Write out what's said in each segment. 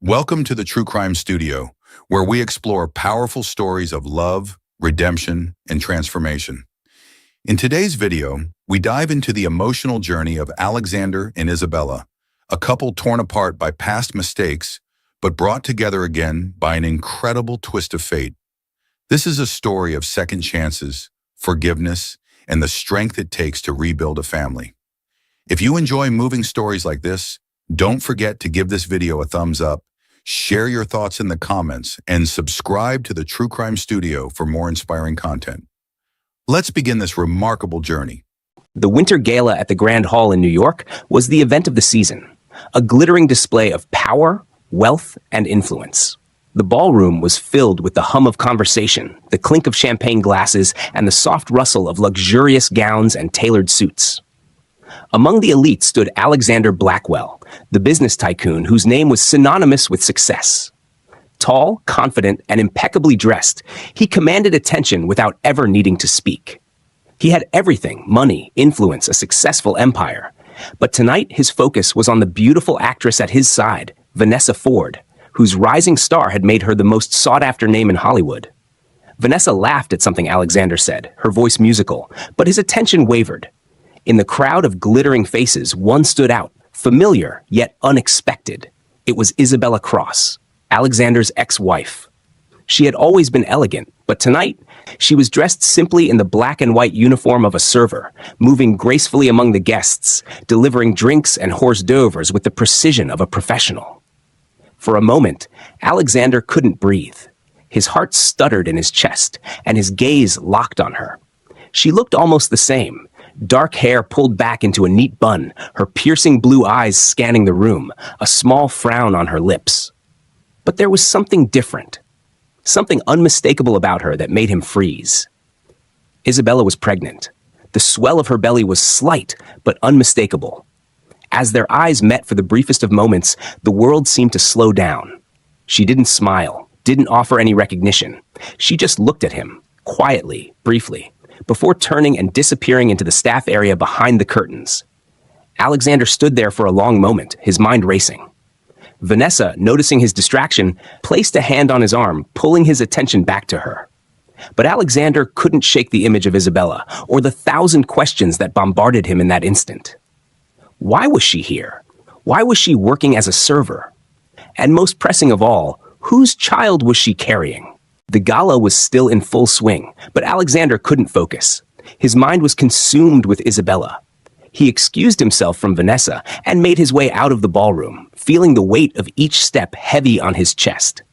Welcome to the True Crime Studio, where we explore powerful stories of love, redemption, and transformation. In today's video, we dive into the emotional journey of Alexander and Isabella, a couple torn apart by past mistakes, but brought together again by an incredible twist of fate. This is a story of second chances, forgiveness, and the strength it takes to rebuild a family. If you enjoy moving stories like this, don't forget to give this video a thumbs up, share your thoughts in the comments, and subscribe to the True Crime Studio for more inspiring content. Let's begin this remarkable journey. The Winter Gala at the Grand Hall in New York was the event of the season, a glittering display of power, wealth, and influence. The ballroom was filled with the hum of conversation, the clink of champagne glasses, and the soft rustle of luxurious gowns and tailored suits. Among the elite stood Alexander Blackwell, the business tycoon whose name was synonymous with success. Tall, confident, and impeccably dressed, he commanded attention without ever needing to speak. He had everything: money, influence, a successful empire. But tonight, his focus was on the beautiful actress at his side, Vanessa Ford, whose rising star had made her the most sought-after name in Hollywood. Vanessa laughed at something Alexander said, her voice musical, but his attention wavered. In the crowd of glittering faces, one stood out, familiar yet unexpected. It was Isabella Cross, Alexander's ex-wife. She had always been elegant, but tonight, she was dressed simply in the black and white uniform of a server, moving gracefully among the guests, delivering drinks and hors d'oeuvres with the precision of a professional. For a moment, Alexander couldn't breathe. His heart stuttered in his chest, and his gaze locked on her. She looked almost the same. Dark hair pulled back into a neat bun, her piercing blue eyes scanning the room, a small frown on her lips. But there was something different, something unmistakable about her that made him freeze. Isabella was pregnant. The swell of her belly was slight, but unmistakable. As their eyes met for the briefest of moments, the world seemed to slow down. She didn't smile, didn't offer any recognition. She just looked at him, quietly, briefly, before turning and disappearing into the staff area behind the curtains. Alexander stood there for a long moment, his mind racing. Vanessa, noticing his distraction, placed a hand on his arm, pulling his attention back to her. But Alexander couldn't shake the image of Isabella, or the 1,000 questions that bombarded him in that instant. Why was she here? Why was she working as a server? And most pressing of all, whose child was she carrying? The gala was still in full swing, but Alexander couldn't focus. His mind was consumed with Isabella. He excused himself from Vanessa and made his way out of the ballroom, feeling the weight of each step heavy on his chest.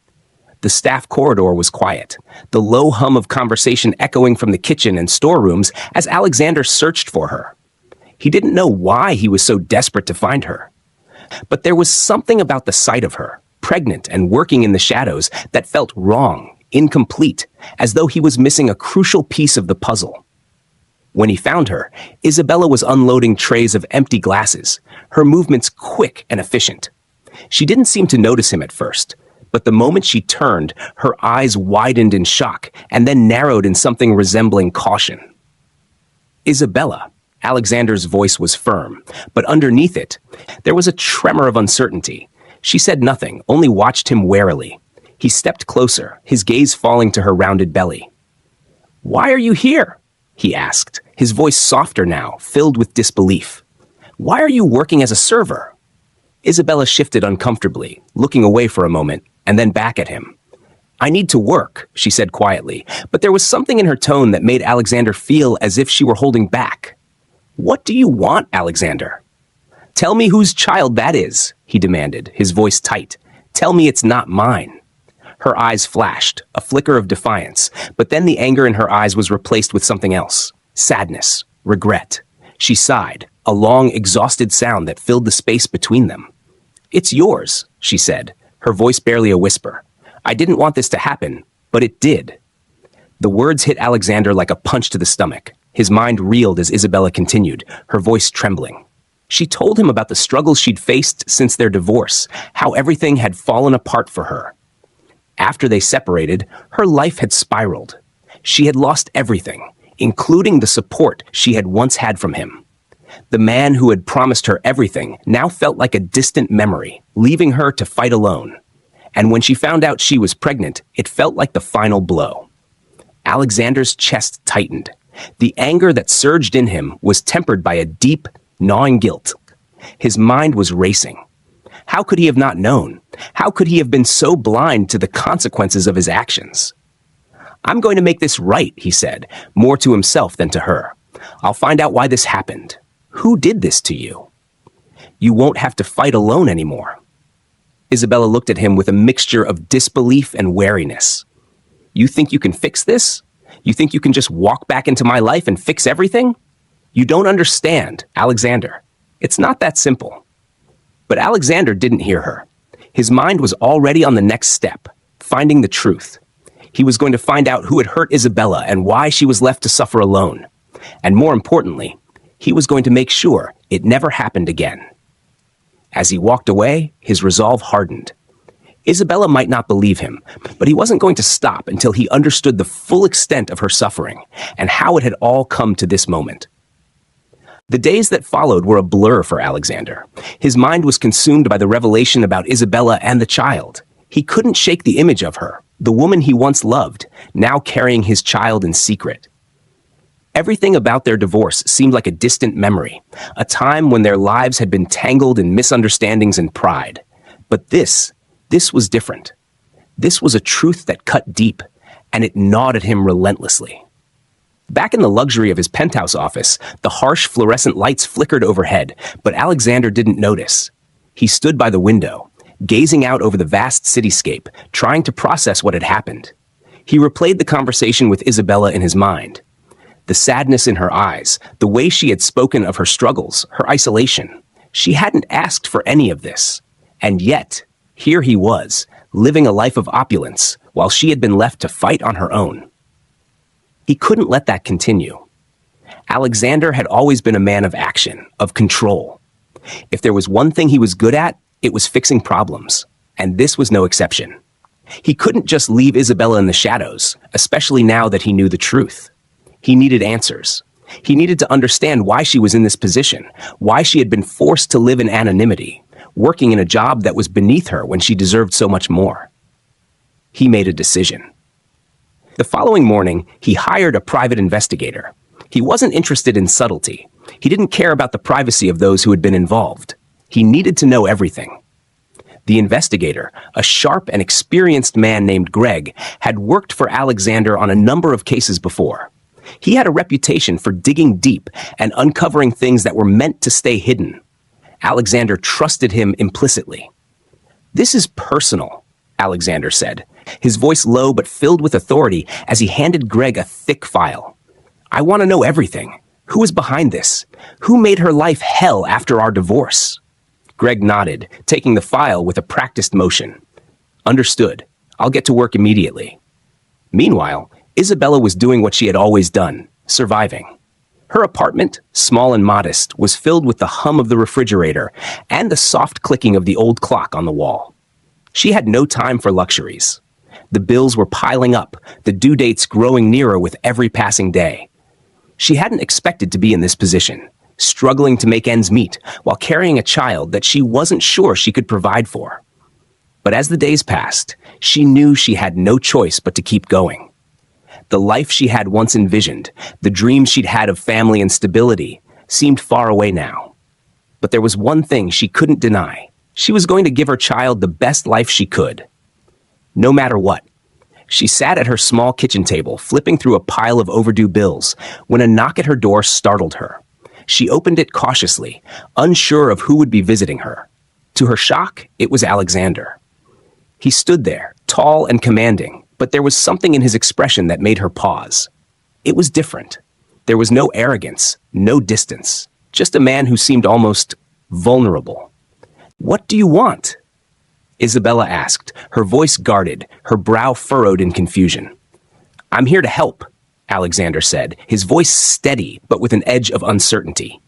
The staff corridor was quiet, the low hum of conversation echoing from the kitchen and storerooms as Alexander searched for her. He didn't know why he was so desperate to find her. But there was something about the sight of her, pregnant and working in the shadows, that felt wrong, incomplete, as though he was missing a crucial piece of the puzzle. When he found her, Isabella was unloading trays of empty glasses, her movements quick and efficient. She didn't seem to notice him at first, but the moment she turned, her eyes widened in shock and then narrowed in something resembling caution. Isabella. Alexander's voice was firm, but underneath it, there was a tremor of uncertainty. She said nothing, only watched him warily. He stepped closer, his gaze falling to her rounded belly. "Why are you here?" he asked, his voice softer now, filled with disbelief. "Why are you working as a server?" Isabella shifted uncomfortably, looking away for a moment, and then back at him. "I need to work," she said quietly, but there was something in her tone that made Alexander feel as if she were holding back. "What do you want, Alexander?" "Tell me whose child that is," he demanded, his voice tight. "Tell me it's not mine." Her eyes flashed, a flicker of defiance, but then the anger in her eyes was replaced with something else: sadness, regret. She sighed, a long, exhausted sound that filled the space between them. "It's yours," she said, her voice barely a whisper. "I didn't want this to happen, but it did." The words hit Alexander like a punch to the stomach. His mind reeled as Isabella continued, her voice trembling. She told him about the struggles she'd faced since their divorce, how everything had fallen apart for her. After they separated, her life had spiraled. She had lost everything, including the support she had once had from him. The man who had promised her everything now felt like a distant memory, leaving her to fight alone. and when she found out she was pregnant, it felt like the final blow. Alexander's chest tightened. The anger that surged in him was tempered by a deep, gnawing guilt. His mind was racing. How could he have not known? How could he have been so blind to the consequences of his actions? "I'm going to make this right," he said, more to himself than to her. "I'll find out why this happened. Who did this to you? You won't have to fight alone anymore." Isabella looked at him with a mixture of disbelief and wariness. "You think you can fix this? You think you can just walk back into my life and fix everything? You don't understand, Alexander. It's not that simple." But Alexander didn't hear her. His mind was already on the next step, finding the truth. He was going to find out who had hurt Isabella and why she was left to suffer alone. And more importantly, he was going to make sure it never happened again. As he walked away, his resolve hardened. Isabella might not believe him, but he wasn't going to stop until he understood the full extent of her suffering and how it had all come to this moment. The days that followed were a blur for Alexander. His mind was consumed by the revelation about Isabella and the child. He couldn't shake the image of her, the woman he once loved, now carrying his child in secret. Everything about their divorce seemed like a distant memory, a time when their lives had been tangled in misunderstandings and pride. But this was different. This was a truth that cut deep, and it gnawed at him relentlessly. Back in the luxury of his penthouse office, the harsh fluorescent lights flickered overhead, but Alexander didn't notice. He stood by the window, gazing out over the vast cityscape, trying to process what had happened. He replayed the conversation with Isabella in his mind. The sadness in her eyes, the way she had spoken of her struggles, her isolation. She hadn't asked for any of this. And yet, here he was, living a life of opulence, while she had been left to fight on her own. He couldn't let that continue. Alexander had always been a man of action, of control. If there was one thing he was good at, it was fixing problems, and this was no exception. He couldn't just leave Isabella in the shadows, especially now that he knew the truth. He needed answers. He needed to understand why she was in this position, why she had been forced to live in anonymity, working in a job that was beneath her when she deserved so much more. He made a decision. The following morning, he hired a private investigator. He wasn't interested in subtlety. He didn't care about the privacy of those who had been involved. He needed to know everything. The investigator, a sharp and experienced man named Greg, had worked for Alexander on a number of cases before. He had a reputation for digging deep and uncovering things that were meant to stay hidden. Alexander trusted him implicitly. "This is personal," Alexander said, his voice low but filled with authority as he handed Greg a thick file. "I want to know everything. Who is behind this? Who made her life hell after our divorce?" Greg nodded, taking the file with a practiced motion. "Understood. I'll get to work immediately." Meanwhile, Isabella was doing what she had always done, surviving. Her apartment, small and modest, was filled with the hum of the refrigerator and the soft clicking of the old clock on the wall. She had no time for luxuries. The bills were piling up, the due dates growing nearer with every passing day. She hadn't expected to be in this position, struggling to make ends meet while carrying a child that she wasn't sure she could provide for. But as the days passed, she knew she had no choice but to keep going. The life she had once envisioned, the dreams she'd had of family and stability, seemed far away now. But there was one thing she couldn't deny. She was going to give her child the best life she could. No matter what. She sat at her small kitchen table, flipping through a pile of overdue bills, when a knock at her door startled her. She opened it cautiously, unsure of who would be visiting her. To her shock, it was Alexander. He stood there, tall and commanding, but there was something in his expression that made her pause. It was different. There was no arrogance, no distance, just a man who seemed almost vulnerable. "What do you want?" Isabella asked, her voice guarded, her brow furrowed in confusion. "I'm here to help," Alexander said, his voice steady but with an edge of uncertainty.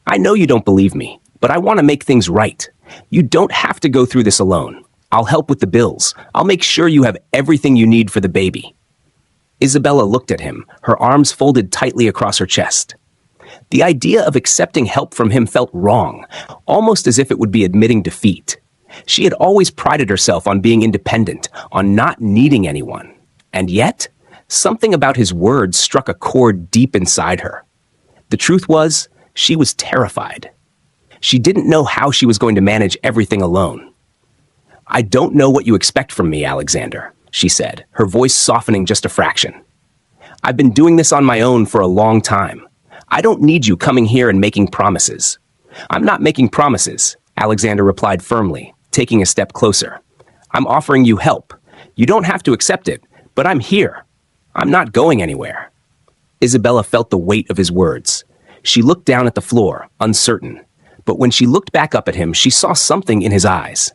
"I know you don't believe me, but I want to make things right. You don't have to go through this alone. I'll help with the bills. I'll make sure you have everything you need for the baby." Isabella looked at him, her arms folded tightly across her chest. The idea of accepting help from him felt wrong, almost as if it would be admitting defeat. She had always prided herself on being independent, on not needing anyone. And yet, something about his words struck a chord deep inside her. The truth was, she was terrified. She didn't know how she was going to manage everything alone. "I don't know what you expect from me, Alexander," she said, her voice softening just a fraction. "I've been doing this on my own for a long time. I don't need you coming here and making promises." "I'm not making promises," Alexander replied firmly, taking a step closer. "I'm offering you help. You don't have to accept it, but I'm here. I'm not going anywhere." Isabella felt the weight of his words. She looked down at the floor, uncertain. But when she looked back up at him, she saw something in his eyes.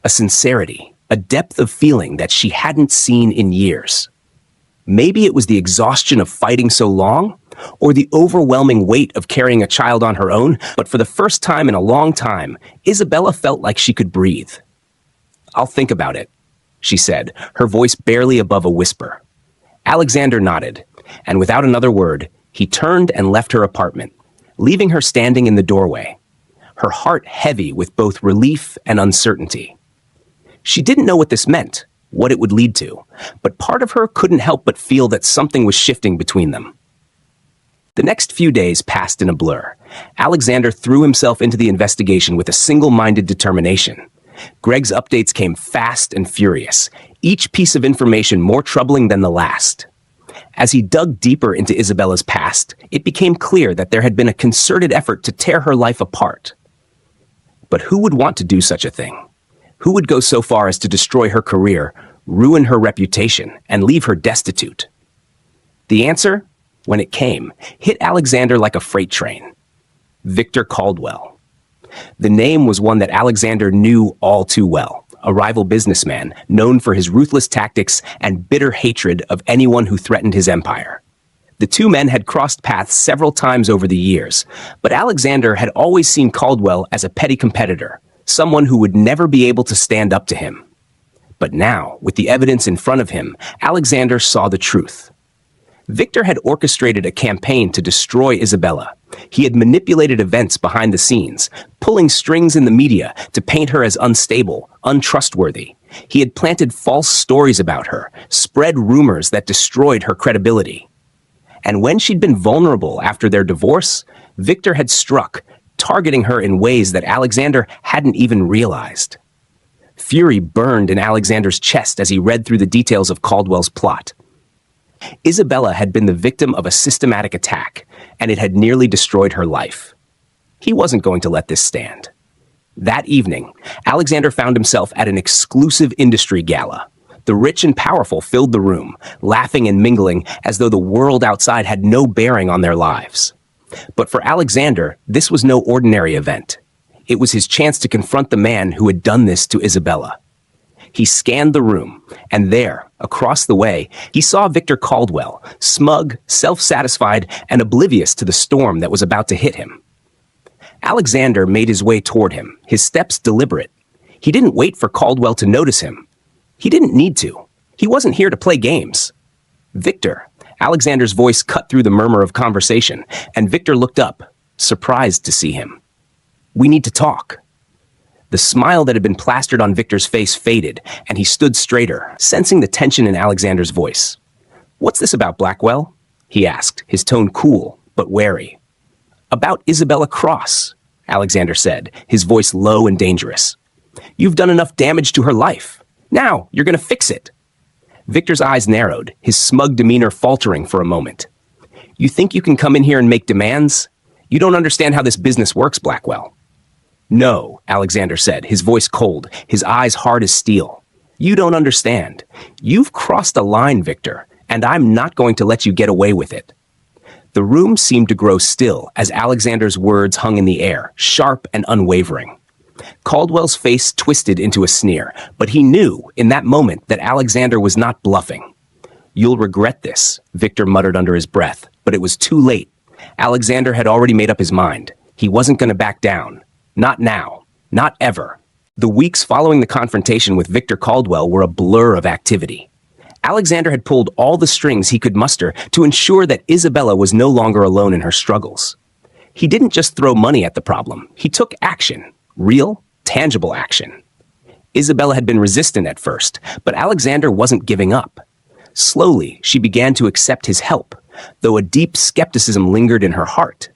A sincerity, a depth of feeling that she hadn't seen in years. Maybe it was the exhaustion of fighting so long, or the overwhelming weight of carrying a child on her own, but for the first time in a long time, Isabella felt like she could breathe. "I'll think about it," she said, her voice barely above a whisper. Alexander nodded, and without another word, he turned and left her apartment, leaving her standing in the doorway, her heart heavy with both relief and uncertainty. She didn't know what this meant, what it would lead to, but part of her couldn't help but feel that something was shifting between them. The next few days passed in a blur. Alexander threw himself into the investigation with a single-minded determination. Greg's updates came fast and furious, each piece of information more troubling than the last. As he dug deeper into Isabella's past, it became clear that there had been a concerted effort to tear her life apart. But who would want to do such a thing? Who would go so far as to destroy her career, ruin her reputation, and leave her destitute? The answer, when it came, hit Alexander like a freight train. Victor Caldwell. The name was one that Alexander knew all too well, a rival businessman known for his ruthless tactics and bitter hatred of anyone who threatened his empire. The two men had crossed paths several times over the years, but Alexander had always seen Caldwell as a petty competitor, someone who would never be able to stand up to him. But now, with the evidence in front of him, Alexander saw the truth. Victor had orchestrated a campaign to destroy Isabella. He had manipulated events behind the scenes, pulling strings in the media to paint her as unstable, untrustworthy. He had planted false stories about her, spread rumors that destroyed her credibility. And when she'd been vulnerable after their divorce, Victor had struck, targeting her in ways that Alexander hadn't even realized. Fury burned in Alexander's chest as he read through the details of Caldwell's plot. Isabella had been the victim of a systematic attack, and it had nearly destroyed her life. He wasn't going to let this stand. That evening, Alexander found himself at an exclusive industry gala. The rich and powerful filled the room, laughing and mingling as though the world outside had no bearing on their lives. But for Alexander, this was no ordinary event. It was his chance to confront the man who had done this to Isabella. He scanned the room, and there, across the way, he saw Victor Caldwell, smug, self-satisfied, and oblivious to the storm that was about to hit him. Alexander made his way toward him, his steps deliberate. He didn't wait for Caldwell to notice him. He didn't need to. He wasn't here to play games. "Victor," Alexander's voice cut through the murmur of conversation, and Victor looked up, surprised to see him. "We need to talk." The smile that had been plastered on Victor's face faded, and he stood straighter, sensing the tension in Alexander's voice. "What's this about, Blackwell?" he asked, his tone cool, but wary. "About Isabella Cross," Alexander said, his voice low and dangerous. "You've done enough damage to her life. Now, you're going to fix it." Victor's eyes narrowed, his smug demeanor faltering for a moment. "You think you can come in here and make demands? You don't understand how this business works, Blackwell." "No," Alexander said, his voice cold, his eyes hard as steel. "You don't understand. You've crossed a line, Victor, and I'm not going to let you get away with it." The room seemed to grow still as Alexander's words hung in the air, sharp and unwavering. Caldwell's face twisted into a sneer, but he knew in that moment that Alexander was not bluffing. "You'll regret this," Victor muttered under his breath, but it was too late. Alexander had already made up his mind. He wasn't going to back down. Not now. Not ever. The weeks following the confrontation with Victor Caldwell were a blur of activity. Alexander had pulled all the strings he could muster to ensure that Isabella was no longer alone in her struggles. He didn't just throw money at the problem. He took action. Real, tangible action. Isabella had been resistant at first, but Alexander wasn't giving up. Slowly, she began to accept his help, though a deep skepticism lingered in her heart.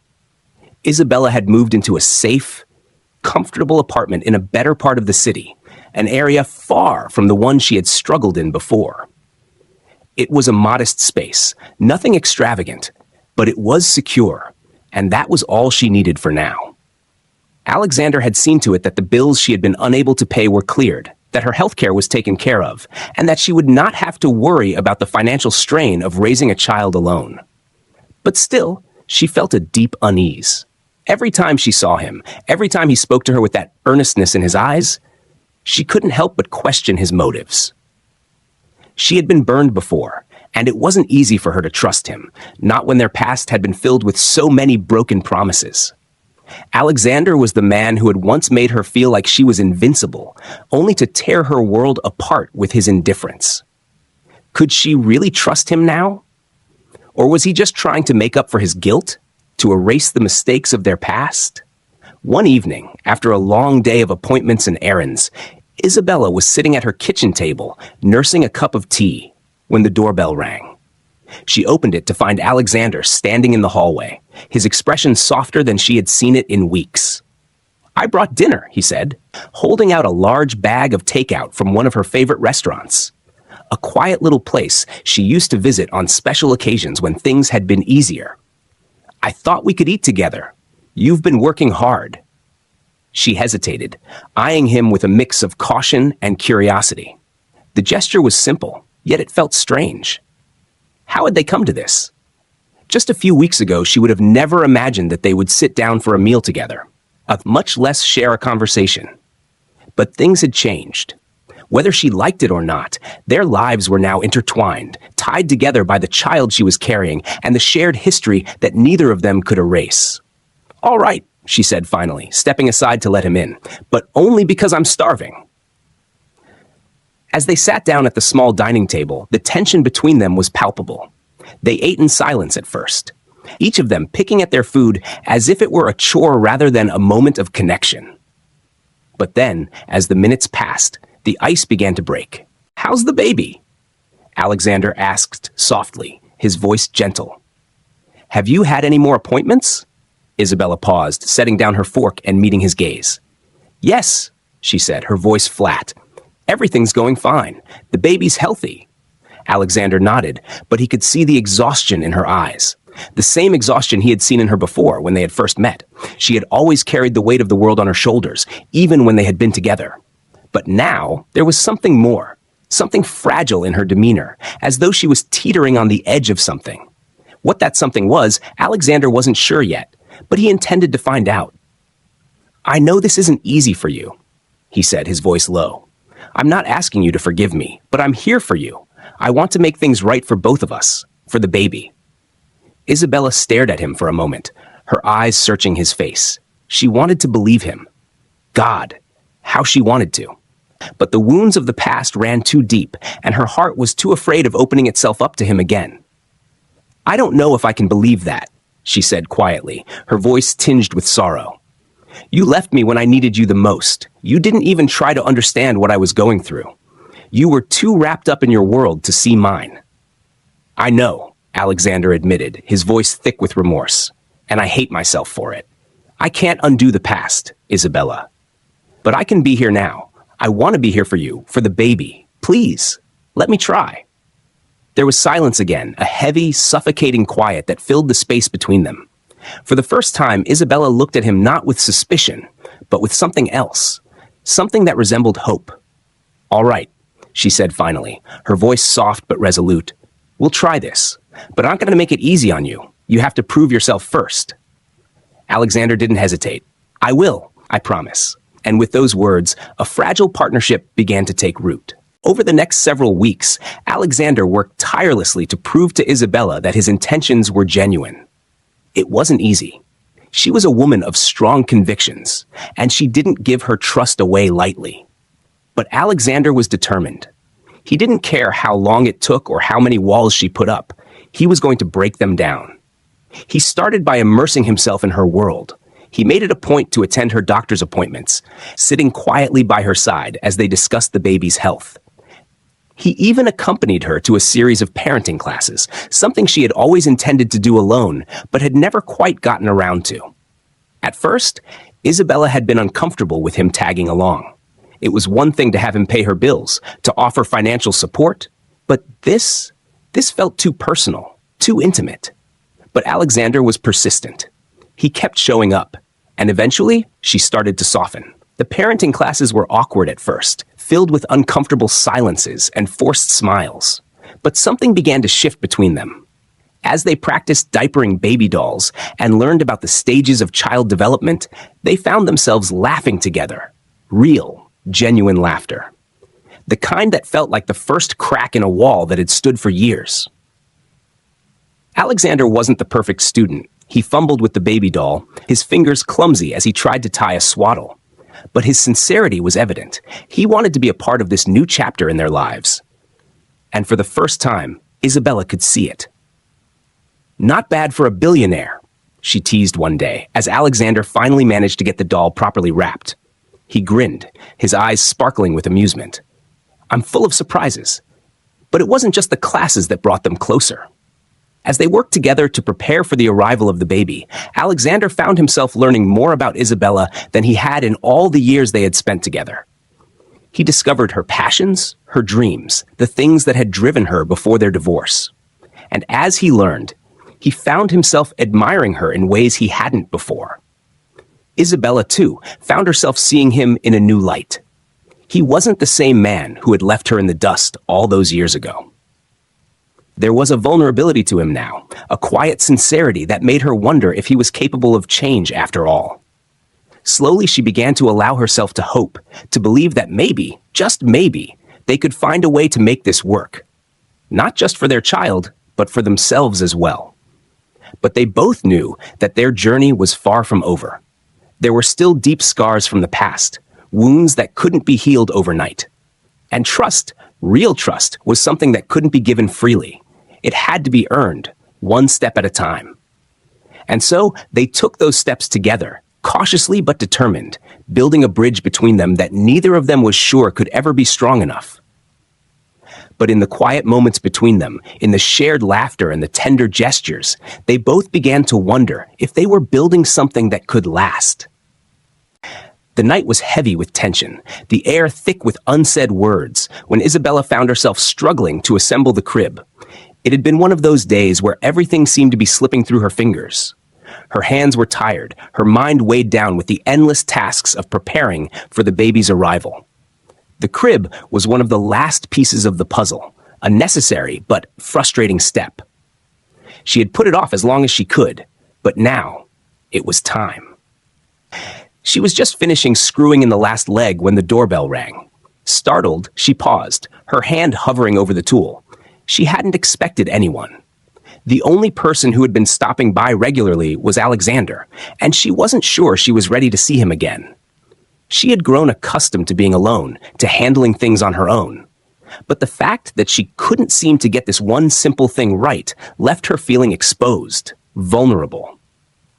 Isabella had moved into a safe, comfortable apartment in a better part of the city, an area far from the one she had struggled in before. It was a modest space, nothing extravagant, but it was secure, and that was all she needed for now. Alexander had seen to it that the bills she had been unable to pay were cleared, that her healthcare was taken care of, and that she would not have to worry about the financial strain of raising a child alone. But still, she felt a deep unease. Every time she saw him, every time he spoke to her with that earnestness in his eyes, she couldn't help but question his motives. She had been burned before, and it wasn't easy for her to trust him, not when their past had been filled with so many broken promises. Alexander was the man who had once made her feel like she was invincible, only to tear her world apart with his indifference. Could she really trust him now? Or was he just trying to make up for his guilt, to erase the mistakes of their past? One evening, after a long day of appointments and errands, Isabella was sitting at her kitchen table, nursing a cup of tea, when the doorbell rang. She opened it to find Alexander standing in the hallway, his expression softer than she had seen it in weeks. "I brought dinner," he said, holding out a large bag of takeout from one of her favorite restaurants. A quiet little place she used to visit on special occasions when things had been easier. "I thought we could eat together. You've been working hard." She hesitated, eyeing him with a mix of caution and curiosity. The gesture was simple, yet it felt strange. How had they come to this? Just a few weeks ago, she would have never imagined that they would sit down for a meal together, much less share a conversation. But things had changed. Whether she liked it or not, their lives were now intertwined, tied together by the child she was carrying and the shared history that neither of them could erase. "All right," she said finally, stepping aside to let him in, "but only because I'm starving." As they sat down at the small dining table, the tension between them was palpable. They ate in silence at first, each of them picking at their food as if it were a chore rather than a moment of connection. But then, as the minutes passed, the ice began to break. "How's the baby?" Alexander asked softly, his voice gentle. "Have you had any more appointments?" Isabella paused, setting down her fork and meeting his gaze. "Yes," she said, her voice flat. "Everything's going fine. The baby's healthy." Alexander nodded, but he could see the exhaustion in her eyes. The same exhaustion he had seen in her before when they had first met. She had always carried the weight of the world on her shoulders, even when they had been together. But now, there was something more, something fragile in her demeanor, as though she was teetering on the edge of something. What that something was, Alexander wasn't sure yet, but he intended to find out. "I know this isn't easy for you," he said, his voice low. "I'm not asking you to forgive me, but I'm here for you. I want to make things right for both of us, for the baby." Isabella stared at him for a moment, her eyes searching his face. She wanted to believe him. God, how she wanted to. But the wounds of the past ran too deep, and her heart was too afraid of opening itself up to him again. "I don't know if I can believe that," she said quietly, her voice tinged with sorrow. "You left me when I needed you the most. You didn't even try to understand what I was going through. You were too wrapped up in your world to see mine." "I know," Alexander admitted, his voice thick with remorse, "and I hate myself for it. I can't undo the past, Isabella. But I can be here now. I want to be here for you, for the baby. Please, let me try." There was silence again, a heavy, suffocating quiet that filled the space between them. For the first time, Isabella looked at him not with suspicion, but with something else, something that resembled hope. "All right," she said finally, her voice soft but resolute. "We'll try this, but I'm going to make it easy on you. You have to prove yourself first." Alexander didn't hesitate. "I will, I promise." And with those words, a fragile partnership began to take root. Over the next several weeks, Alexander worked tirelessly to prove to Isabella that his intentions were genuine. It wasn't easy. She was a woman of strong convictions, and she didn't give her trust away lightly. But Alexander was determined. He didn't care how long it took or how many walls she put up. He was going to break them down. He started by immersing himself in her world. He made it a point to attend her doctor's appointments, sitting quietly by her side as they discussed the baby's health. He even accompanied her to a series of parenting classes, something she had always intended to do alone, but had never quite gotten around to. At first, Isabella had been uncomfortable with him tagging along. It was one thing to have him pay her bills, to offer financial support, but this felt too personal, too intimate. But Alexander was persistent. He kept showing up, and eventually, she started to soften. The parenting classes were awkward at first, filled with uncomfortable silences and forced smiles. But something began to shift between them. As they practiced diapering baby dolls and learned about the stages of child development, they found themselves laughing together. Real, genuine laughter. The kind that felt like the first crack in a wall that had stood for years. Alexander wasn't the perfect student. He fumbled with the baby doll, his fingers clumsy as he tried to tie a swaddle. But his sincerity was evident. He wanted to be a part of this new chapter in their lives. And for the first time, Isabella could see it. "Not bad for a billionaire," she teased one day, as Alexander finally managed to get the doll properly wrapped. He grinned, his eyes sparkling with amusement. "I'm full of surprises." But it wasn't just the classes that brought them closer. As they worked together to prepare for the arrival of the baby, Alexander found himself learning more about Isabella than he had in all the years they had spent together. He discovered her passions, her dreams, the things that had driven her before their divorce. And as he learned, he found himself admiring her in ways he hadn't before. Isabella, too, found herself seeing him in a new light. He wasn't the same man who had left her in the dust all those years ago. There was a vulnerability to him now, a quiet sincerity that made her wonder if he was capable of change after all. Slowly, she began to allow herself to hope, to believe that maybe, just maybe, they could find a way to make this work. Not just for their child, but for themselves as well. But they both knew that their journey was far from over. There were still deep scars from the past, wounds that couldn't be healed overnight. And trust, real trust, was something that couldn't be given freely. It had to be earned, one step at a time. And so they took those steps together, cautiously but determined, building a bridge between them that neither of them was sure could ever be strong enough. But in the quiet moments between them, in the shared laughter and the tender gestures, they both began to wonder if they were building something that could last. The night was heavy with tension, the air thick with unsaid words, when Isabella found herself struggling to assemble the crib. It had been one of those days where everything seemed to be slipping through her fingers. Her hands were tired, her mind weighed down with the endless tasks of preparing for the baby's arrival. The crib was one of the last pieces of the puzzle, a necessary but frustrating step. She had put it off as long as she could, but now it was time. She was just finishing screwing in the last leg when the doorbell rang. Startled, she paused, her hand hovering over the tool. She hadn't expected anyone. The only person who had been stopping by regularly was Alexander, and she wasn't sure she was ready to see him again. She had grown accustomed to being alone, to handling things on her own. But the fact that she couldn't seem to get this one simple thing right left her feeling exposed, vulnerable.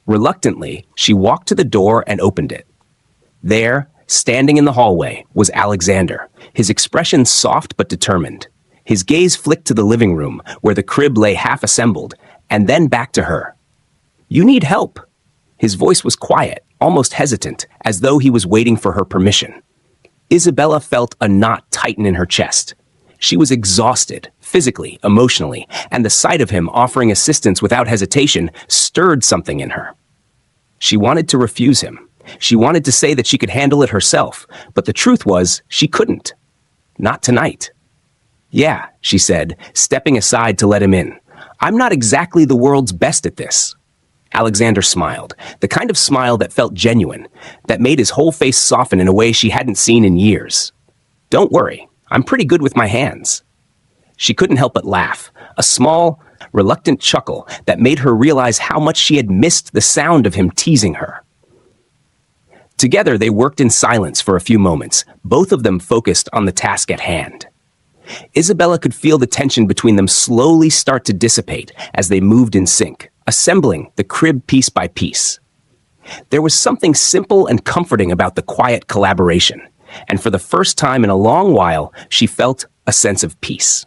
Reluctantly, she walked to the door and opened it. There, standing in the hallway, was Alexander, his expression soft but determined. His gaze flicked to the living room, where the crib lay half-assembled, and then back to her. "You need help." His voice was quiet, almost hesitant, as though he was waiting for her permission. Isabella felt a knot tighten in her chest. She was exhausted, physically, emotionally, and the sight of him offering assistance without hesitation stirred something in her. She wanted to refuse him. She wanted to say that she could handle it herself, but the truth was, she couldn't. Not tonight. "Yeah," she said, stepping aside to let him in. "I'm not exactly the world's best at this." Alexander smiled, the kind of smile that felt genuine, that made his whole face soften in a way she hadn't seen in years. "Don't worry, I'm pretty good with my hands." She couldn't help but laugh, a small, reluctant chuckle that made her realize how much she had missed the sound of him teasing her. Together, they worked in silence for a few moments, both of them focused on the task at hand. Isabella could feel the tension between them slowly start to dissipate as they moved in sync, assembling the crib piece by piece. There was something simple and comforting about the quiet collaboration, and for the first time in a long while, she felt a sense of peace.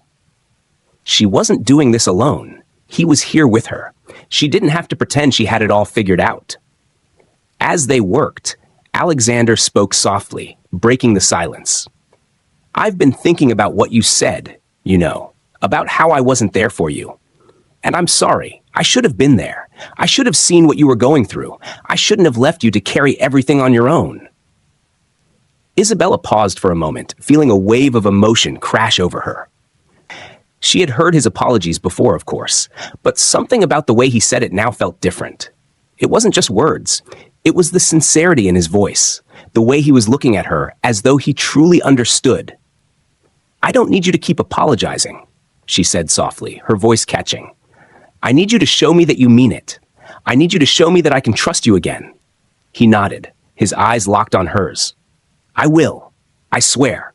She wasn't doing this alone. He was here with her. She didn't have to pretend she had it all figured out. As they worked, Alexander spoke softly, breaking the silence. "I've been thinking about what you said, about how I wasn't there for you. And I'm sorry. I should have been there. I should have seen what you were going through. I shouldn't have left you to carry everything on your own." Isabella paused for a moment, feeling a wave of emotion crash over her. She had heard his apologies before, of course, but something about the way he said it now felt different. It wasn't just words. It was the sincerity in his voice, the way he was looking at her as though he truly understood. "I don't need you to keep apologizing," she said softly, her voice catching. "I need you to show me that you mean it. I need you to show me that I can trust you again." He nodded, his eyes locked on hers. "I will. I swear.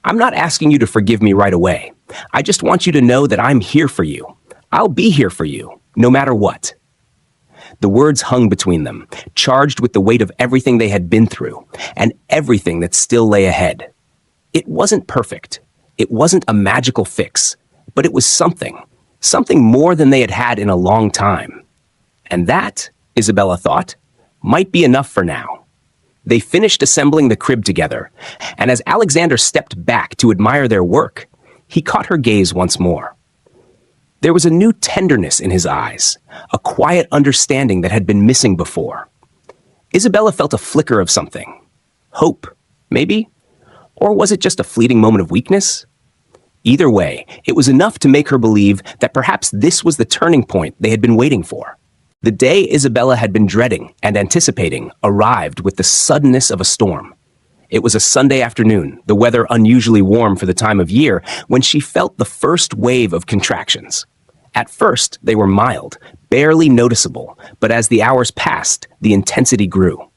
I'm not asking you to forgive me right away. I just want you to know that I'm here for you. I'll be here for you, no matter what." The words hung between them, charged with the weight of everything they had been through, and everything that still lay ahead. It wasn't perfect. It wasn't a magical fix, but it was something more than they had had in a long time. And that, Isabella thought, might be enough for now. They finished assembling the crib together, and as Alexander stepped back to admire their work, he caught her gaze once more. There was a new tenderness in his eyes, a quiet understanding that had been missing before. Isabella felt a flicker of something. Hope, maybe? Or was it just a fleeting moment of weakness? Either way, it was enough to make her believe that perhaps this was the turning point they had been waiting for. The day Isabella had been dreading and anticipating arrived with the suddenness of a storm. It was a Sunday afternoon, the weather unusually warm for the time of year, when she felt the first wave of contractions. At first, they were mild, barely noticeable, but as the hours passed, the intensity grew.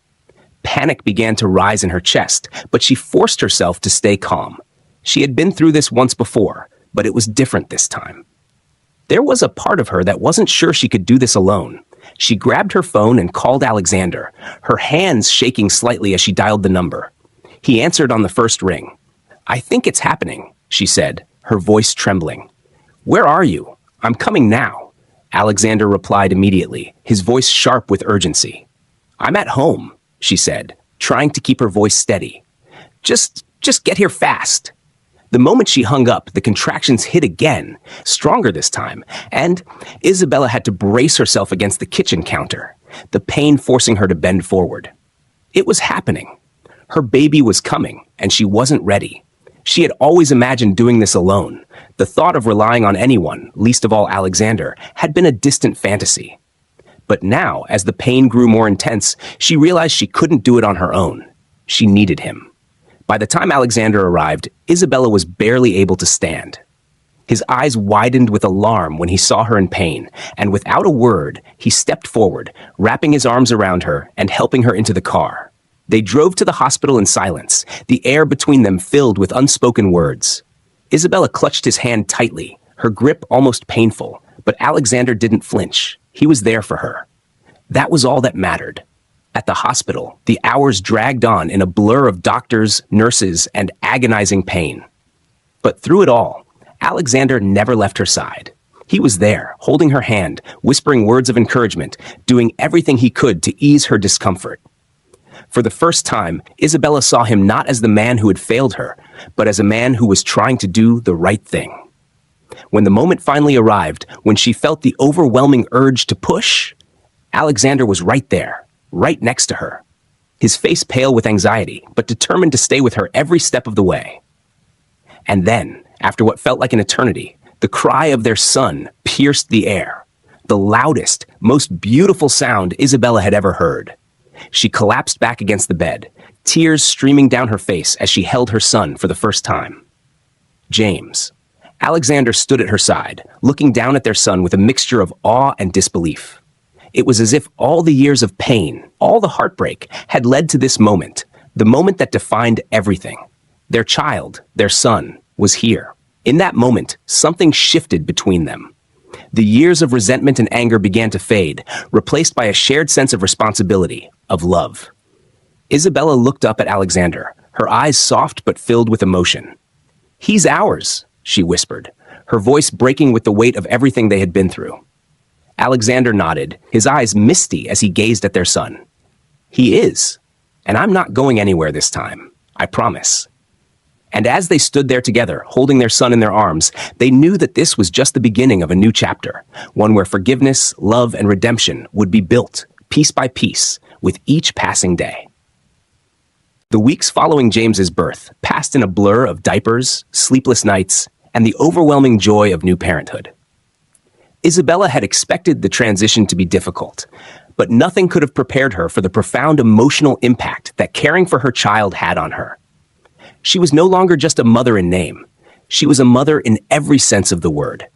Panic began to rise in her chest, but she forced herself to stay calm. She had been through this once before, but it was different this time. There was a part of her that wasn't sure she could do this alone. She grabbed her phone and called Alexander, her hands shaking slightly as she dialed the number. He answered on the first ring. "I think it's happening," she said, her voice trembling. "Where are you? I'm coming now," Alexander replied immediately, his voice sharp with urgency. "I'm at home," she said, trying to keep her voice steady. Just get here fast." The moment she hung up, the contractions hit again, stronger this time, and Isabella had to brace herself against the kitchen counter, the pain forcing her to bend forward. It was happening. Her baby was coming, and she wasn't ready. She had always imagined doing this alone. The thought of relying on anyone, least of all Alexander, had been a distant fantasy. But now, as the pain grew more intense, she realized she couldn't do it on her own. She needed him. By the time Alexander arrived, Isabella was barely able to stand. His eyes widened with alarm when he saw her in pain, and without a word, he stepped forward, wrapping his arms around her and helping her into the car. They drove to the hospital in silence, the air between them filled with unspoken words. Isabella clutched his hand tightly, her grip almost painful, but Alexander didn't flinch. He was there for her. That was all that mattered. At the hospital, the hours dragged on in a blur of doctors, nurses, and agonizing pain. But through it all, Alexander never left her side. He was there, holding her hand, whispering words of encouragement, doing everything he could to ease her discomfort. For the first time, Isabella saw him not as the man who had failed her, but as a man who was trying to do the right thing. When the moment finally arrived, when she felt the overwhelming urge to push, Alexander was right there, right next to her. His face pale with anxiety, but determined to stay with her every step of the way. And then, after what felt like an eternity, the cry of their son pierced the air, the loudest, most beautiful sound Isabella had ever heard. She collapsed back against the bed, tears streaming down her face as she held her son for the first time. James. Alexander stood at her side, looking down at their son with a mixture of awe and disbelief. It was as if all the years of pain, all the heartbreak, had led to this moment, the moment that defined everything. Their child, their son, was here. In that moment, something shifted between them. The years of resentment and anger began to fade, replaced by a shared sense of responsibility, of love. Isabella looked up at Alexander, her eyes soft but filled with emotion. "He's ours," she whispered, her voice breaking with the weight of everything they had been through. Alexander nodded, his eyes misty as he gazed at their son. "He is, and I'm not going anywhere this time, I promise." And as they stood there together, holding their son in their arms, they knew that this was just the beginning of a new chapter, one where forgiveness, love, and redemption would be built, piece by piece, with each passing day. The weeks following James's birth passed in a blur of diapers, sleepless nights, and the overwhelming joy of new parenthood. Isabella had expected the transition to be difficult, but nothing could have prepared her for the profound emotional impact that caring for her child had on her. She was no longer just a mother in name. She was a mother in every sense of the word.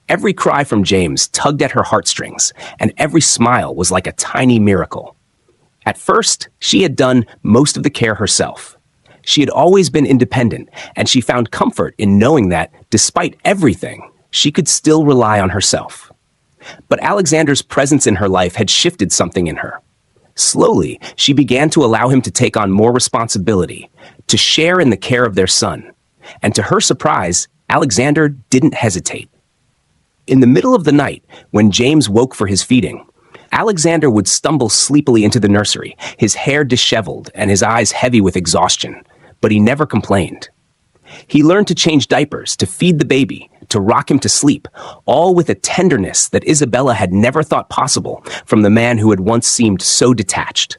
Every cry from James tugged at her heartstrings, and every smile was like a tiny miracle. At first, she had done most of the care herself. She had always been independent, and she found comfort in knowing that, despite everything, she could still rely on herself. But Alexander's presence in her life had shifted something in her. Slowly, she began to allow him to take on more responsibility, to share in the care of their son. And to her surprise, Alexander didn't hesitate. In the middle of the night, when James woke for his feeding, Alexander would stumble sleepily into the nursery, his hair disheveled and his eyes heavy with exhaustion, but he never complained. He learned to change diapers, to feed the baby, to rock him to sleep, all with a tenderness that Isabella had never thought possible from the man who had once seemed so detached.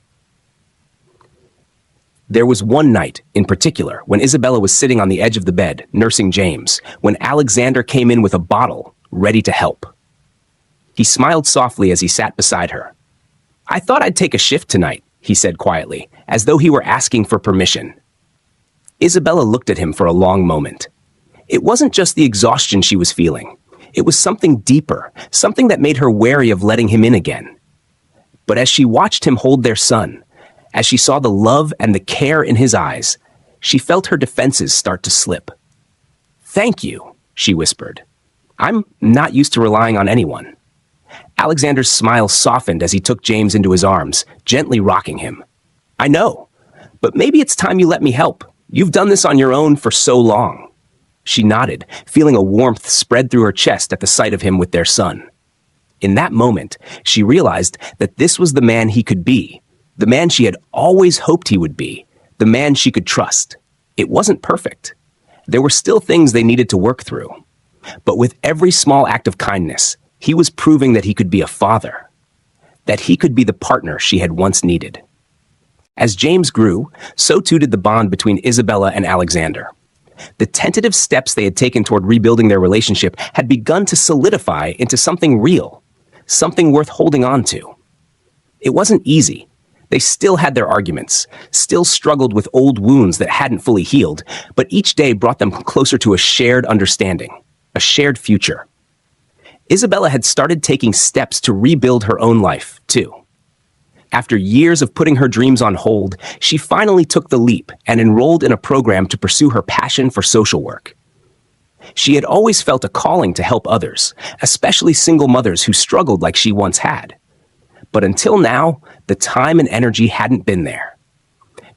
There was one night, in particular, when Isabella was sitting on the edge of the bed, nursing James, when Alexander came in with a bottle, ready to help. He smiled softly as he sat beside her. "I thought I'd take a shift tonight," he said quietly, as though he were asking for permission. Isabella looked at him for a long moment. It wasn't just the exhaustion she was feeling. It was something deeper, something that made her wary of letting him in again. But as she watched him hold their son, as she saw the love and the care in his eyes, she felt her defenses start to slip. "Thank you," she whispered. "I'm not used to relying on anyone." Alexander's smile softened as he took James into his arms, gently rocking him. "I know, but maybe it's time you let me help. You've done this on your own for so long." She nodded, feeling a warmth spread through her chest at the sight of him with their son. In that moment, she realized that this was the man he could be, the man she had always hoped he would be, the man she could trust. It wasn't perfect. There were still things they needed to work through. But with every small act of kindness, he was proving that he could be a father, that he could be the partner she had once needed. As James grew, so too did the bond between Isabella and Alexander. The tentative steps they had taken toward rebuilding their relationship had begun to solidify into something real, something worth holding on to. It wasn't easy. They still had their arguments, still struggled with old wounds that hadn't fully healed, but each day brought them closer to a shared understanding, a shared future. Isabella had started taking steps to rebuild her own life, too. After years of putting her dreams on hold, she finally took the leap and enrolled in a program to pursue her passion for social work. She had always felt a calling to help others, especially single mothers who struggled like she once had. But until now, the time and energy hadn't been there.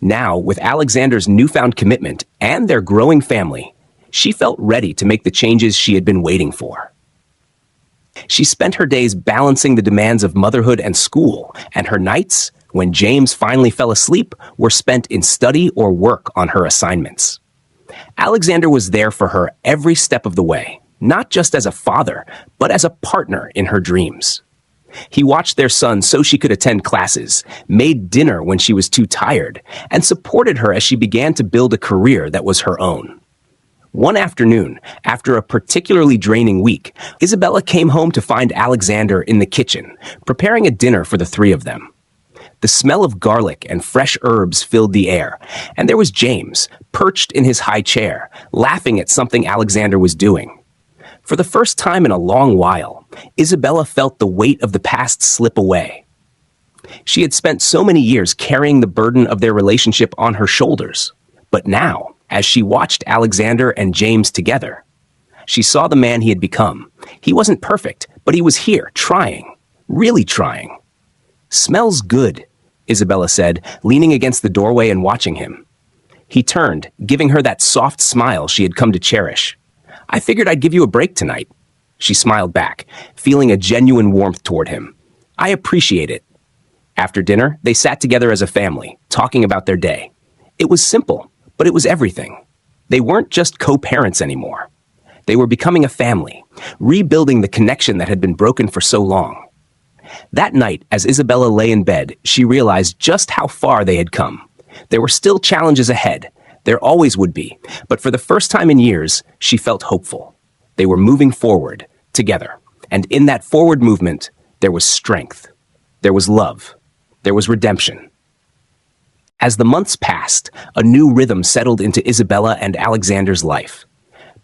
Now, with Alexander's newfound commitment and their growing family, she felt ready to make the changes she had been waiting for. She spent her days balancing the demands of motherhood and school, and her nights, when James finally fell asleep, were spent in study or work on her assignments. Alexander was there for her every step of the way, not just as a father, but as a partner in her dreams. He watched their son so she could attend classes, made dinner when she was too tired, and supported her as she began to build a career that was her own. One afternoon, after a particularly draining week, Isabella came home to find Alexander in the kitchen, preparing a dinner for the three of them. The smell of garlic and fresh herbs filled the air, and there was James, perched in his high chair, laughing at something Alexander was doing. For the first time in a long while, Isabella felt the weight of the past slip away. She had spent so many years carrying the burden of their relationship on her shoulders, but now, as she watched Alexander and James together, she saw the man he had become, He wasn't perfect, but he was here, trying, really trying. "Smells good," Isabella said, leaning against the doorway and watching him. He turned, giving her that soft smile she had come to cherish. "I figured I'd give you a break tonight." She smiled back, feeling a genuine warmth toward him. "I appreciate it." After dinner, they sat together as a family, talking about their day. It was simple, but it was everything. They weren't just co-parents anymore. They were becoming a family, rebuilding the connection that had been broken for so long. That night, as Isabella lay in bed, she realized just how far they had come. There were still challenges ahead. There always would be. But for the first time in years, she felt hopeful. They were moving forward, together. And in that forward movement, there was strength. There was love. There was redemption. As the months passed, a new rhythm settled into Isabella and Alexander's life.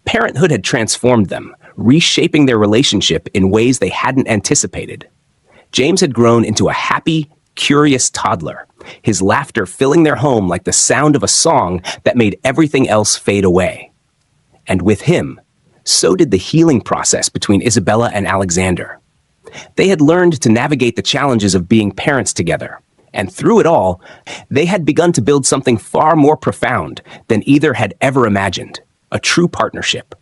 Parenthood had transformed them, reshaping their relationship in ways they hadn't anticipated. James had grown into a happy, curious toddler, his laughter filling their home like the sound of a song that made everything else fade away. And with him, so did the healing process between Isabella and Alexander. They had learned to navigate the challenges of being parents together, and through it all, they had begun to build something far more profound than either had ever imagined, a true partnership.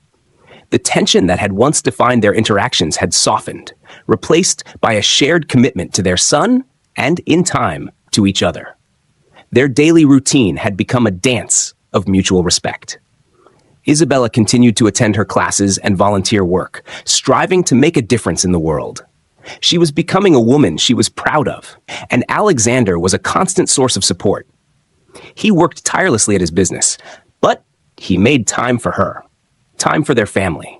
The tension that had once defined their interactions had softened, replaced by a shared commitment to their son and, in time, to each other. Their daily routine had become a dance of mutual respect. Isabella continued to attend her classes and volunteer work, striving to make a difference in the world. She was becoming a woman she was proud of, and Alexander was a constant source of support. He worked tirelessly at his business, but he made time for her, time for their family.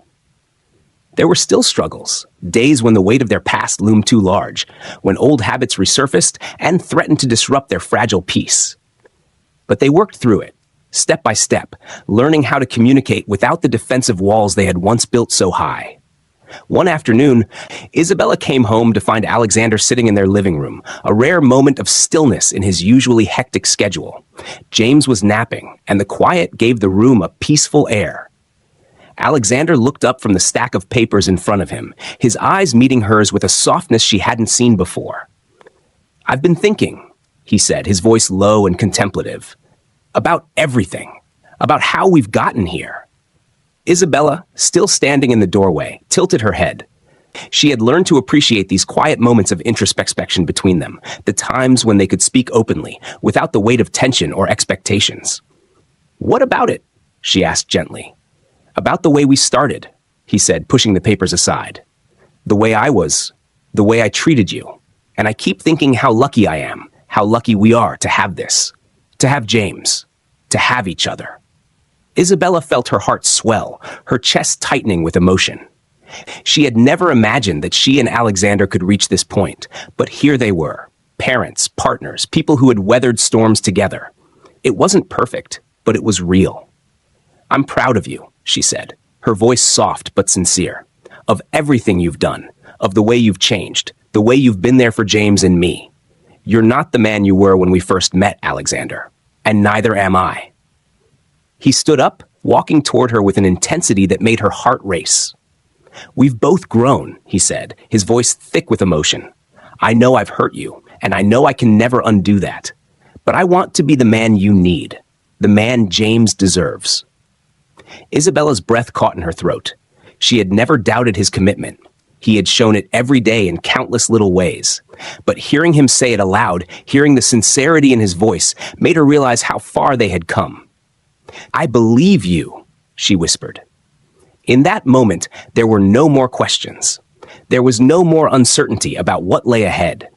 There were still struggles, days when the weight of their past loomed too large, when old habits resurfaced and threatened to disrupt their fragile peace. But they worked through it, step by step, learning how to communicate without the defensive walls they had once built so high. One afternoon, Isabella came home to find Alexander sitting in their living room, a rare moment of stillness in his usually hectic schedule. James was napping, and the quiet gave the room a peaceful air. Alexander looked up from the stack of papers in front of him, his eyes meeting hers with a softness she hadn't seen before. "I've been thinking," he said, his voice low and contemplative, "about everything, about how we've gotten here." Isabella, still standing in the doorway, tilted her head. She had learned to appreciate these quiet moments of introspection between them, the times when they could speak openly, without the weight of tension or expectations. "What about it?" she asked gently. "About the way we started," he said, pushing the papers aside. "The way I was, the way I treated you. And I keep thinking how lucky I am, how lucky we are to have this, to have James, to have each other." Isabella felt her heart swell, her chest tightening with emotion. She had never imagined that she and Alexander could reach this point, but here they were, parents, partners, people who had weathered storms together. It wasn't perfect, but it was real. "I'm proud of you," she said, her voice soft but sincere, "of everything you've done, of the way you've changed, the way you've been there for James and me. You're not the man you were when we first met, Alexander, and neither am I." He stood up, walking toward her with an intensity that made her heart race. "We've both grown," he said, his voice thick with emotion. "I know I've hurt you, and I know I can never undo that. But I want to be the man you need, the man James deserves." Isabella's breath caught in her throat. She had never doubted his commitment. He had shown it every day in countless little ways. But hearing him say it aloud, hearing the sincerity in his voice, made her realize how far they had come. "I believe you," she whispered. In that moment, there were no more questions. There was no more uncertainty about what lay ahead.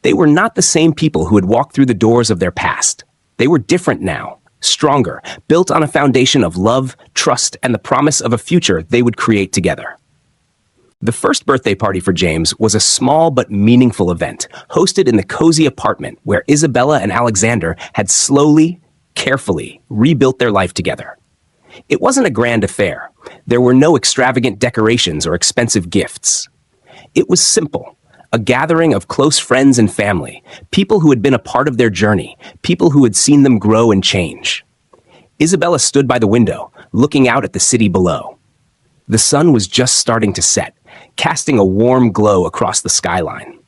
They were not the same people who had walked through the doors of their past. They were different now, stronger, built on a foundation of love, trust, and the promise of a future they would create together. The first birthday party for James was a small but meaningful event, hosted in the cozy apartment where Isabella and Alexander had slowly, carefully rebuilt their life together. It wasn't a grand affair. There were no extravagant decorations or expensive gifts. It was simple, a gathering of close friends and family, people who had been a part of their journey, people who had seen them grow and change. Isabella stood by the window, looking out at the city below. The sun was just starting to set, casting a warm glow across the skyline.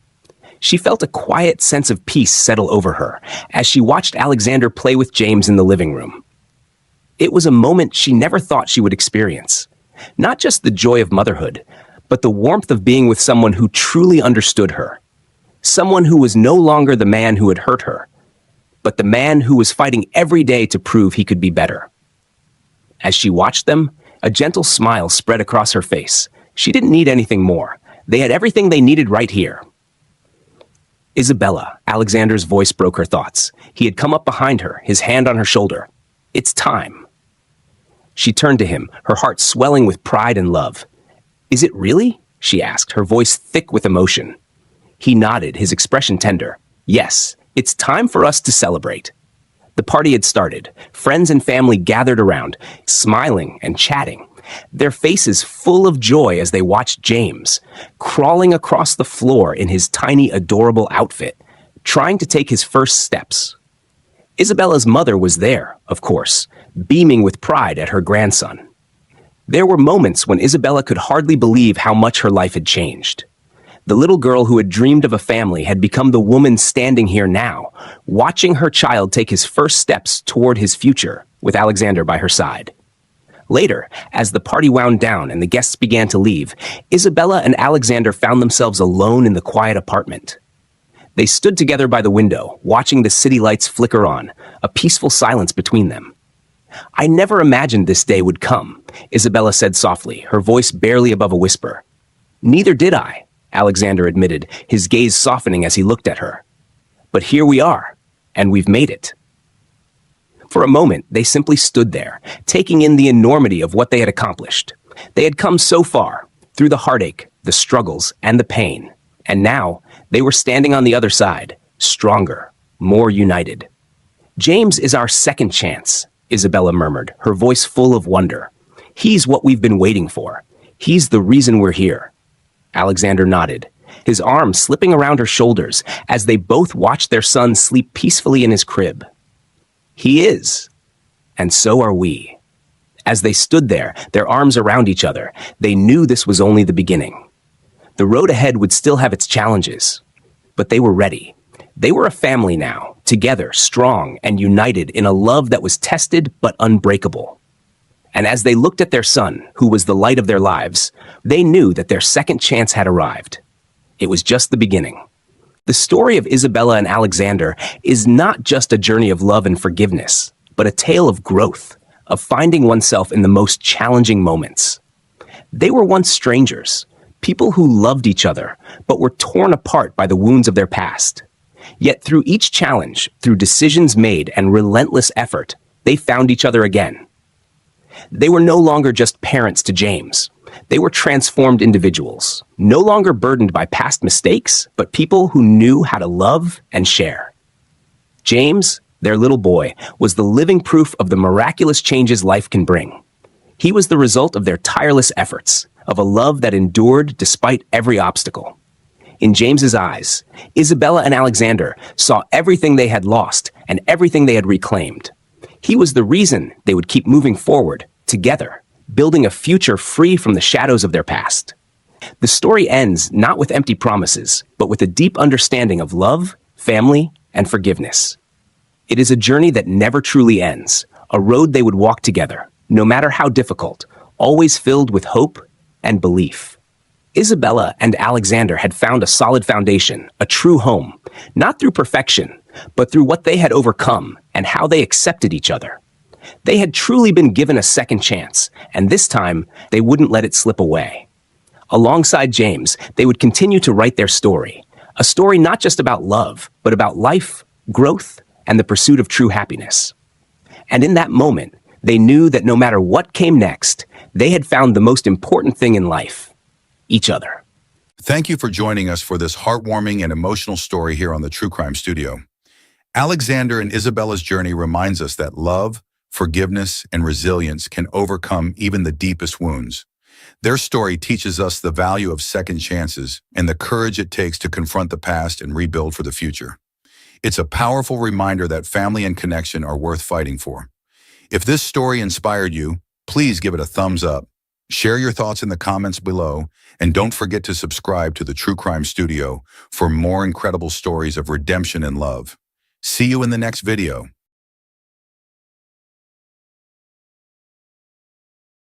She felt a quiet sense of peace settle over her as she watched Alexander play with James in the living room. It was a moment she never thought she would experience. Not just the joy of motherhood, but the warmth of being with someone who truly understood her. Someone who was no longer the man who had hurt her, but the man who was fighting every day to prove he could be better. As she watched them, a gentle smile spread across her face. She didn't need anything more. They had everything they needed right here. Isabella, Alexander's voice broke her thoughts. He had come up behind her, his hand on her shoulder. It's time. She turned to him, her heart swelling with pride and love. Is it really? She asked, her voice thick with emotion. He nodded, his expression tender. Yes, it's time for us to celebrate. The party had started. Friends and family gathered around, smiling and chatting, their faces full of joy as they watched James, crawling across the floor in his tiny, adorable outfit, trying to take his first steps. Isabella's mother was there, of course, beaming with pride at her grandson. There were moments when Isabella could hardly believe how much her life had changed. The little girl who had dreamed of a family had become the woman standing here now, watching her child take his first steps toward his future, with Alexander by her side. Later, as the party wound down and the guests began to leave, Isabella and Alexander found themselves alone in the quiet apartment. They stood together by the window, watching the city lights flicker on, a peaceful silence between them. I never imagined this day would come, Isabella said softly, her voice barely above a whisper. Neither did I, Alexander admitted, his gaze softening as he looked at her. But here we are, and we've made it. For a moment, they simply stood there, taking in the enormity of what they had accomplished. They had come so far, through the heartache, the struggles, and the pain. And now, they were standing on the other side, stronger, more united. James is our second chance, Isabella murmured, her voice full of wonder. He's what we've been waiting for. He's the reason we're here. Alexander nodded, his arms slipping around her shoulders as they both watched their son sleep peacefully in his crib. He is, and so are we. As they stood there, their arms around each other, they knew this was only the beginning. The road ahead would still have its challenges, but they were ready. They were a family now, together, strong and united in a love that was tested but unbreakable. And as they looked at their son, who was the light of their lives, they knew that their second chance had arrived. It was just the beginning. The story of Isabella and Alexander is not just a journey of love and forgiveness, but a tale of growth, of finding oneself in the most challenging moments. They were once strangers, people who loved each other, but were torn apart by the wounds of their past. Yet through each challenge, through decisions made and relentless effort, they found each other again. They were no longer just parents to James. They were transformed individuals, no longer burdened by past mistakes, but people who knew how to love and share. James, their little boy, was the living proof of the miraculous changes life can bring. He was the result of their tireless efforts, of a love that endured despite every obstacle. In James's eyes, Isabella and Alexander saw everything they had lost and everything they had reclaimed. He was the reason they would keep moving forward, together, building a future free from the shadows of their past. The story ends not with empty promises, but with a deep understanding of love, family, and forgiveness. It is a journey that never truly ends, a road they would walk together, no matter how difficult, always filled with hope and belief. Isabella and Alexander had found a solid foundation, a true home, not through perfection, but through what they had overcome and how they accepted each other. They had truly been given a second chance, and this time, they wouldn't let it slip away. Alongside James, they would continue to write their story, a story not just about love, but about life, growth, and the pursuit of true happiness. And in that moment, they knew that no matter what came next, they had found the most important thing in life, each other. Thank you for joining us for this heartwarming and emotional story here on the True Crime Studio. Alexander and Isabella's journey reminds us that love, forgiveness, and resilience can overcome even the deepest wounds. Their story teaches us the value of second chances and the courage it takes to confront the past and rebuild for the future. It's a powerful reminder that family and connection are worth fighting for. If this story inspired you, please give it a thumbs up Share your thoughts in the comments below, and don't forget to subscribe to the True Crime Studio for more incredible stories of redemption and love. See you in the next video.